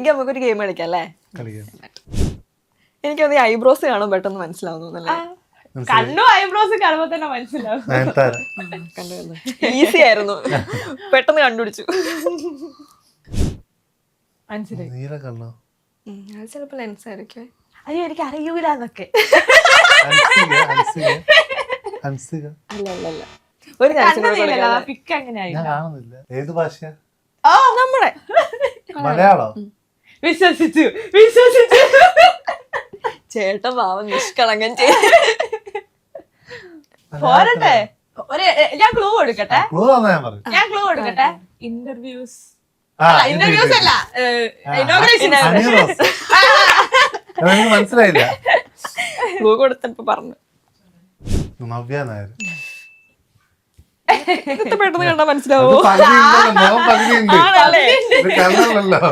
എനിക്ക് നമുക്കൊരു ഗെയിം കളിക്കാം അല്ലേ? കളിക്കാം. എനിക്കൊന്ന് ഐബ്രോസ് കാണും പെട്ടെന്ന് മനസ്സിലാവുന്നല്ലേ? കണ്ണും ഐബ്രോസ് കാണുമ്പോ തന്നെ മനസ്സിലാവും. നയൻതാര. ഈസി ആയിരുന്നു, പെട്ടെന്ന് കണ്ടുപിടിച്ചു. മനസ്സിലായി. നീല കണ്ണോ? അത് ചിലപ്പോ ലെൻസ് ആയിരിക്കും. അയ്യോ എനിക്ക് അറിയൂലെന്നൊക്കെ. ഹൻസിക. അല്ല അല്ല അല്ല, ഒരു ചാൻസ് കൂടെ കൊടുക്കാം. പിക്ക് അങ്ങനെയായി. ഞാൻ കാണുന്നില്ല. ഏത് ഭാഷയാ? ഓ നമ്മളെ മലയാളോ? വിശ്വസിച്ചു. ചേട്ടൻ പാവം നിഷ്കളങ്കൻ ചെയ്തു. പോരട്ടെ, ഞാൻ ക്ലൂ കൊടുക്കട്ടെ. ക്ലൂ തന്നാ ഞാൻ പറയും. ഇന്റർവ്യൂസ് ആ, ഇന്റർവ്യൂസ് അല്ല, ഇനോഗ്രേഷൻ. ഹണി റോസ്. അതെനിക്ക് മനസ്സിലായില്ല. ക്ലൂ കൊടുത്തപ്പോ പറഞ്ഞു. നവ്യ നായർ. ഇത് പെട്ടെന്ന് കണ്ടാ മനസ്സിലാവോ? പകുതിയുണ്ടല്ലോ, പകുതിയുണ്ട്. ആണല്ലേ? ഇത് കണ്ണല്ലോ.